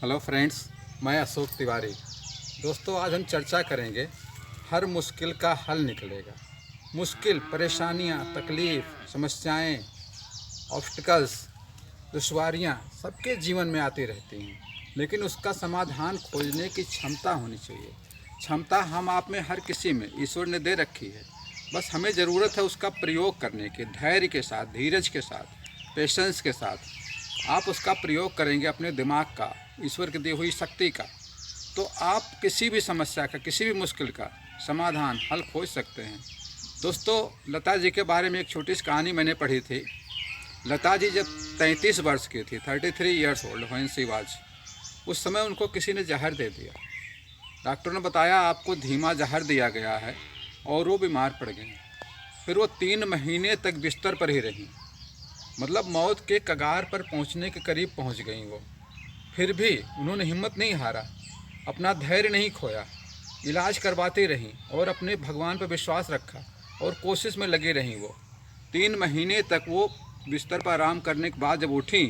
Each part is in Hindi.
हेलो फ्रेंड्स, मैं अशोक तिवारी। दोस्तों, आज हम चर्चा करेंगे हर मुश्किल का हल निकलेगा। मुश्किल, परेशानियां, तकलीफ़, समस्याएं, ऑब्स्टिकल्स, दुश्वारियां सबके जीवन में आती रहती हैं, लेकिन उसका समाधान खोजने की क्षमता होनी चाहिए। क्षमता हम आप में, हर किसी में ईश्वर ने दे रखी है। बस हमें ज़रूरत है उसका प्रयोग करने की, धैर्य के साथ, धीरज के साथ, पेशेंस के साथ। आप उसका प्रयोग करेंगे अपने दिमाग का, ईश्वर की दी हुई शक्ति का, तो आप किसी भी समस्या का, किसी भी मुश्किल का समाधान, हल खोज सकते हैं। दोस्तों, लता जी के बारे में एक छोटी सी कहानी मैंने पढ़ी थी। लता जी जब 33 वर्ष की थी, 33 years old when she was, उस समय उनको किसी ने जहर दे दिया। डॉक्टर ने बताया आपको धीमा जहर दिया गया है, और वो बीमार पड़ गई। फिर वो 3 महीने तक बिस्तर पर ही रहीं, मतलब मौत के कगार पर पहुंचने के करीब पहुंच गई वो। फिर भी उन्होंने हिम्मत नहीं हारा, अपना धैर्य नहीं खोया, इलाज करवाती रहीं और अपने भगवान पर विश्वास रखा और कोशिश में लगी रहीं वो। 3 महीने तक वो बिस्तर पर आराम करने के बाद जब उठी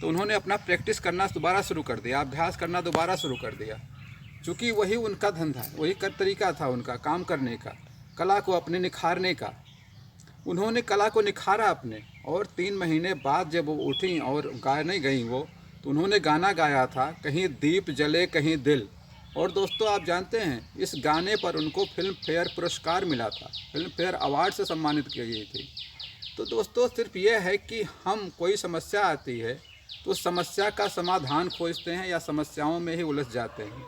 तो उन्होंने अपना प्रैक्टिस करना दोबारा शुरू कर दिया, अभ्यास करना दोबारा शुरू कर दिया। चूँकि वही उनका धंधा, वही तरीका था उनका काम करने का, कला को अपने निखारने का। उन्होंने कला को निखारा अपने, और 3 महीने बाद जब वो उठी और गाने गई वो, तो उन्होंने गाना गाया था, कहीं दीप जले कहीं दिल। और दोस्तों, आप जानते हैं इस गाने पर उनको फिल्म फेयर पुरस्कार मिला था, फिल्म फेयर अवार्ड से सम्मानित की गई थी। तो दोस्तों, सिर्फ ये है कि हम, कोई समस्या आती है तो उस समस्या का समाधान खोजते हैं या समस्याओं में ही उलझ जाते हैं।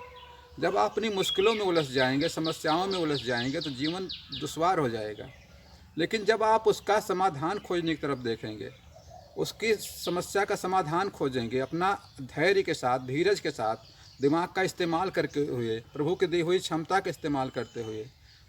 जब आप अपनी मुश्किलों में उलझ जाएंगे, समस्याओं में उलझ जाएंगे, तो जीवन दुश्वार हो जाएगा। लेकिन जब आप उसका समाधान खोजने की तरफ देखेंगे, उसकी समस्या का समाधान खोजेंगे, अपना धैर्य के साथ, धीरज के साथ, दिमाग का इस्तेमाल करके हुए, प्रभु की दी हुई क्षमता का इस्तेमाल करते हुए,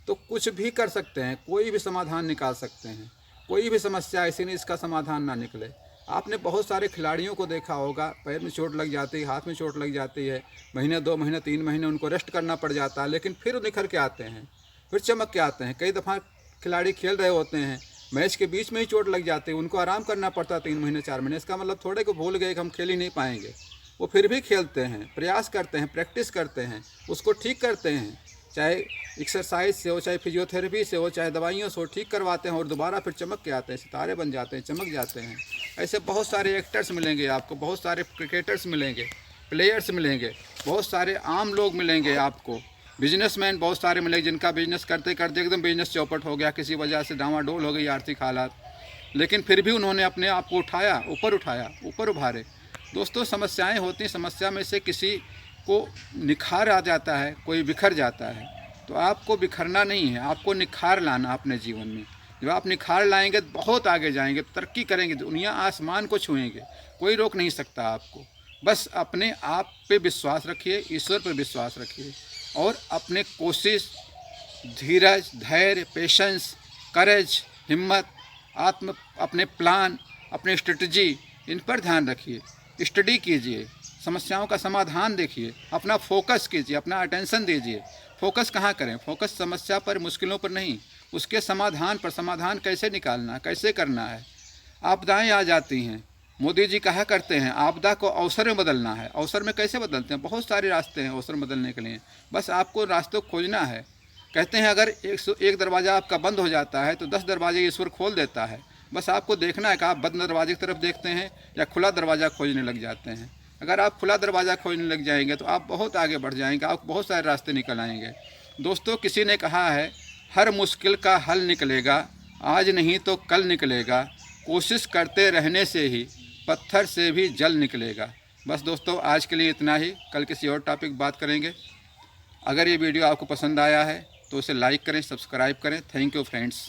तो कुछ भी कर सकते हैं, कोई भी समाधान निकाल सकते हैं। कोई भी समस्या ऐसी नहीं इसका समाधान ना निकले। आपने बहुत सारे खिलाड़ियों को देखा होगा, पैर में चोट लग जाती है, हाथ में चोट लग जाती है, महीने 2 महीने 3 महीने उनको रेस्ट करना पड़ जाता है, लेकिन फिर वो निखर के आते हैं, फिर चमक के आते हैं। कई दफ़ा खिलाड़ी खेल रहे होते हैं, मैच के बीच में ही चोट लग जाती है, उनको आराम करना पड़ता है 3 महीने 4 महीने। इसका मतलब थोड़े को भूल गए कि हम खेल ही नहीं पाएंगे। वो फिर भी खेलते हैं, प्रयास करते हैं, प्रैक्टिस करते हैं, उसको ठीक करते हैं, चाहे एक्सरसाइज से हो, चाहे फिजियोथेरेपी से हो, चाहे दवाइयों से हो, ठीक करवाते हैं और दोबारा फिर चमक के आते हैं, सितारे बन जाते हैं, चमक जाते हैं। ऐसे बहुत सारे एक्टर्स मिलेंगे आपको, बहुत सारे क्रिकेटर्स मिलेंगे, प्लेयर्स मिलेंगे, बहुत सारे आम लोग मिलेंगे आपको, बिजनेसमैन बहुत सारे मिलेंगे जिनका बिजनेस करते करते एकदम बिजनेस चौपट हो गया, किसी वजह से डामाडोल हो गई आर्थिक हालात, लेकिन फिर भी उन्होंने अपने आप को उठाया, ऊपर उभारे। दोस्तों, समस्याएं होती हैं, समस्या में से किसी को निखार आ जाता है, कोई बिखर जाता है। तो आपको बिखरना नहीं है, आपको निखार लाना अपने जीवन में। जब आप निखार लाएंगे तो बहुत आगे जाएंगे, तरक्की करेंगे, दुनिया आसमान को छुएंगे, कोई रोक नहीं सकता आपको। बस अपने आप पे विश्वास रखिए, ईश्वर पर विश्वास रखिए, और अपने कोशिश, धीरज, धैर्य, पेशेंस, करेज, हिम्मत, अपने प्लान, अपने स्ट्रेटजी, इन पर ध्यान रखिए। स्टडी कीजिए, समस्याओं का समाधान देखिए, अपना फोकस कीजिए, अपना अटेंशन दीजिए। फोकस कहाँ करें? फोकस समस्या पर, मुश्किलों पर नहीं, उसके समाधान पर। समाधान कैसे निकालना, कैसे करना है। आपदाएं आ जाती हैं, मोदी जी कहा करते हैं आपदा को अवसर में बदलना है। अवसर में कैसे बदलते हैं? बहुत सारे रास्ते हैं अवसर में बदलने के लिए, बस आपको रास्तों को खोजना है। कहते हैं अगर एक दरवाज़ा आपका बंद हो जाता है तो 10 दरवाजे ईश्वर खोल देता है। बस आपको देखना है कि आप बंद दरवाजे की तरफ देखते हैं या खुला दरवाज़ा खोजने लग जाते हैं। अगर आप खुला दरवाज़ा खोजने लग जाएंगे तो आप बहुत आगे बढ़ जाएंगे, आप बहुत सारे रास्ते निकल आएंगे। दोस्तों, किसी ने कहा है हर मुश्किल का हल निकलेगा, आज नहीं तो कल निकलेगा, कोशिश करते रहने से ही पत्थर से भी जल निकलेगा। बस दोस्तों, आज के लिए इतना ही, कल किसी और टॉपिक बात करेंगे। अगर ये वीडियो आपको पसंद आया है तो उसे लाइक करें, सब्सक्राइब करें। Thank you friends.